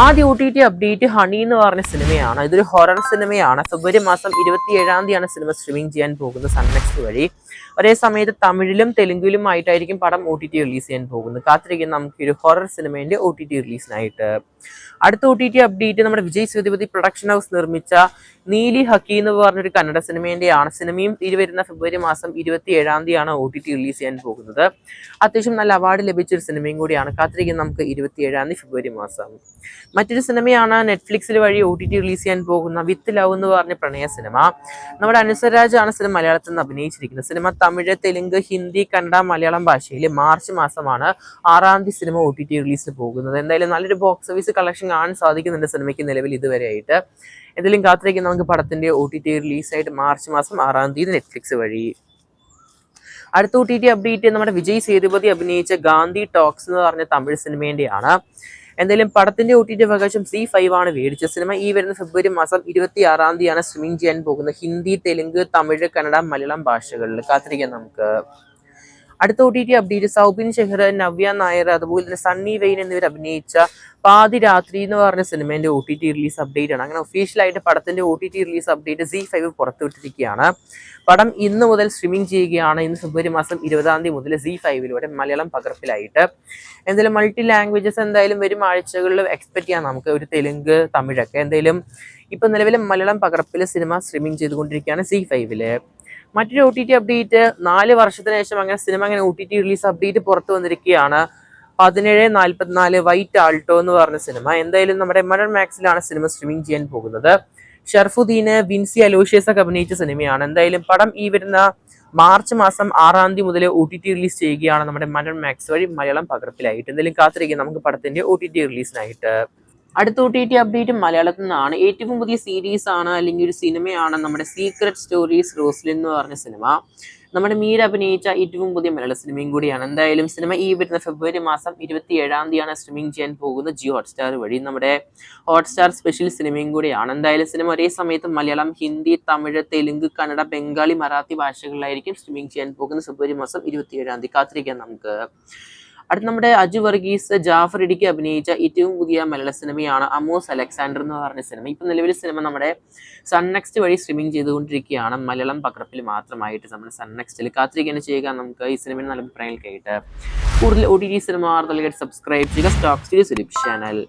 ആദ്യ OTT update honey എന്ന് പറഞ്ഞ സിനിമയാണ്. ഇതൊരു ഹൊറർ സിനിമയാണ്. ഫെബ്രുവരി മാസം 27-ാം തീയതിയാണ് സിനിമ സ്ട്രീമിംഗ് ചെയ്യാൻ പോകുന്നത് സൺനെക്സ്റ്റ് വഴി. ഒരേ സമയത്ത് തമിഴിലും തെലുങ്കിലും ആയിട്ടായിരിക്കും പടം OTT റിലീസ് ചെയ്യാൻ പോകുന്നത്. കാത്തിരിക്കുന്ന നമുക്ക് ഒരു ഹൊറർ സിനിമേന്റെ OTT റിലീസിനായിട്ട്. അടുത്ത OTT അപ്ഡേറ്റ് നമ്മുടെ വിജയ് സേതുപതി പ്രൊഡക്ഷൻ ഹൗസ് നിർമ്മിച്ച നീലി ഹക്കി എന്ന് പറഞ്ഞൊരു കന്നഡ സിനിമേന്റെയാണ്. സിനിമയും വരുന്ന ഫെബ്രുവരി മാസം 27-ാം തീയതിയാണ് OTT റിലീസ് ചെയ്യാൻ പോകുന്നത്. അത്യാവശ്യം നല്ല അവാർഡ് ലഭിച്ചൊരു സിനിമയും കൂടിയാണ്. കാത്തിരിക്കുന്ന നമുക്ക് 27-ാം തീയതി ഫെബ്രുവരി മാസം. മറ്റൊരു സിനിമയാണ് നെറ്റ്ഫ്ലിക്സിൽ വഴി OTT റിലീസ് ചെയ്യാൻ പോകുന്ന വിത്ത് ലവ് എന്ന് പറഞ്ഞ പ്രണയ സിനിമ. നമ്മുടെ അനുസരാജ് ആണ് സിനിമ മലയാളത്തിൽ നിന്ന് അഭിനയിച്ചിരിക്കുന്നത്. സിനിമ തമിഴ്, തെലുങ്ക്, ഹിന്ദി, കന്നഡ, മലയാളം ഭാഷയിൽ മാർച്ച് മാസമാണ് 6-ാം തീയതി സിനിമ OTT റിലീസിന് പോകുന്നത്. എന്തായാലും നല്ലൊരു ബോക്സ് ഓഫീസ് കളക്ഷൻ കാണാൻ സാധിക്കുന്നുണ്ട് സിനിമയ്ക്ക് നിലവിൽ ഇതുവരെയായിട്ട്. എന്തെങ്കിലും കാത്തിരിക്കുന്ന നമുക്ക് പടത്തിന്റെ OTT റിലീസായിട്ട് മാർച്ച് മാസം 6-ാം തീയതി നെറ്റ്ഫ്ലിക്സ് വഴി. അടുത്ത OTT അപ്ഡേറ്റ് നമ്മുടെ വിജയ് സേതുപതി അഭിനയിച്ച ഗാന്ധി ടോക്സ് എന്ന് പറഞ്ഞ തമിഴ് സിനിമേന്റെയാണ്. എന്തായാലും പടത്തിന്റെ OTT അവകാശം C5 ആണ് മേടിച്ച സിനിമ. വരുന്ന ഫെബ്രുവരി മാസം 26-ാം തീയതിയാണ് സ്ട്രീമിംഗ് ചെയ്യാൻ പോകുന്നത്. ഹിന്ദി, തെലുങ്ക്, തമിഴ്, കന്നഡ, മലയാളം ഭാഷകളിൽ. കാത്തിരിക്കാം നമുക്ക്. അടുത്ത OTT അപ്ഡേറ്റ് സൗബിൻ ഷെഹർ, നവ്യ നായർ, അതുപോലെ തന്നെ സണ്ണി വെയിൻ എന്നിവർ അഭിനയിച്ച പാതിരാത്രി എന്ന് പറഞ്ഞ സിനിമേന്റെ OTT റിലീസ് അപ്ഡേറ്റ് ആണ്. അങ്ങനെ ഒഫീഷ്യലായിട്ട് പടത്തിന്റെ OTT റിലീസ് അപ്ഡേറ്റ് Z5 പുറത്തുവിട്ടിരിക്കുകയാണ്. പടം ഇന്ന് മുതൽ സ്ട്രീമിംഗ് ചെയ്യുകയാണ്. ഇന്ന് ഫെബ്രുവരി മാസം 20-ാം തീയതി മുതൽ Z5-ലൂടെ മലയാളം പകർപ്പിലായിട്ട്. എന്തായാലും മൾട്ടി ലാംഗ്വേജസ് എന്തായാലും വരും ആഴ്ചകളിൽ എക്സ്പെക്ട് ചെയ്യാം നമുക്ക്. ഒരു തെലുങ്ക്, തമിഴൊക്കെ എന്തായാലും ഇപ്പൊ നിലവിലെ മലയാളം പകർപ്പിൽ സിനിമ സ്ട്രീമിംഗ് ചെയ്തുകൊണ്ടിരിക്കുകയാണ് Z5-ല്. മറ്റൊരു OTT അപ്ഡേറ്റ് 4 വർഷത്തിന് ശേഷം അങ്ങനെ സിനിമ OTT റിലീസ് അപ്ഡേറ്റ് പുറത്തു വന്നിരിക്കുകയാണ്. 17:44 വൈറ്റ് ആൾട്ടോ എന്ന് പറഞ്ഞ സിനിമ. എന്തായാലും നമ്മുടെ മലർ മാക്സിലാണ് സിനിമ സ്ട്രീമിംഗ് ചെയ്യാൻ പോകുന്നത്. ഷർഫുദ്ദീന്, വിൻസി അലോഷ്യസ് ഒക്കെ അഭിനയിച്ച സിനിമയാണ്. എന്തായാലും പടം വരുന്ന മാർച്ച് മാസം 6-ാം തീയതി മുതൽ OTT റിലീസ് ചെയ്യുകയാണ് നമ്മുടെ മലർ മാക്സ് വഴി മലയാളം പകർപ്പിലായിട്ട്. എന്തായാലും കാത്തിരിക്കും നമുക്ക് പടത്തിന്റെ OTT റിലീസിനായിട്ട്. അടുത്ത OTT അപ്ഡേറ്റ് മലയാളത്തിൽ നിന്നാണ്. ഏറ്റവും പുതിയ സീരീസ് ആണ് അല്ലെങ്കിൽ ഒരു സിനിമയാണ് നമ്മുടെ സീക്രട്ട് സ്റ്റോറീസ് റോസ്ലിൻ എന്ന് പറഞ്ഞ സിനിമ. നമ്മുടെ മീര അഭിനയിച്ച ഏറ്റവും പുതിയ മലയാള സിനിമയും കൂടിയാണ്. എന്തായാലും സിനിമ വരുന്ന ഫെബ്രുവരി മാസം 27-ാം തീയതിയാണ് സ്ട്രീമിംഗ് ചെയ്യാൻ പോകുന്നത് ജിയോ ഹോട്ട്സ്റ്റാർ വഴി. നമ്മുടെ ഹോട്ട്സ്റ്റാർ സ്പെഷ്യൽ സിനിമയും കൂടിയാണ്. എന്തായാലും സിനിമ ഒരേ സമയത്ത് മലയാളം, ഹിന്ദി, തമിഴ്, തെലുങ്ക്, കന്നഡ, ബംഗാളി, മറാത്തി ഭാഷകളിലായിരിക്കും സ്ട്രീമിംഗ് ചെയ്യാൻ പോകുന്നത് ഫെബ്രുവരി മാസം 27-ാം തീയതി. കാത്തിരിക്കാം നമുക്ക്. അടുത്ത നമ്മുടെ അജു വർഗീസ്, ജാഫർ ഇടുക്കി അഭിനയിച്ച ഏറ്റവും പുതിയ മലയാള സിനിമയാണ് അമോസ് അലക്സാണ്ടർ എന്ന് പറഞ്ഞ സിനിമ. ഇപ്പൊ നിലവിൽ സിനിമ നമ്മുടെ സൺനെക്സ്റ്റ് വഴി സ്ട്രീമിംഗ് ചെയ്തുകൊണ്ടിരിക്കുകയാണ്. മലയാളം പകർപ്പിൽ മാത്രമായിട്ട് നമ്മുടെ സൺനെക്സ്റ്റിൽ. കാത്തിരിക്കുകയാണ് ചെയ്യുക നമുക്ക് ഈ സിനിമയിൽ നല്ല അഭിപ്രായങ്ങൾ കേട്ട്. കൂടുതൽ OTT സിനിമ സബ്സ്ക്രൈബ് ചെയ്യുക സ്റ്റോക്ക് സീരീസ് ചാനൽ.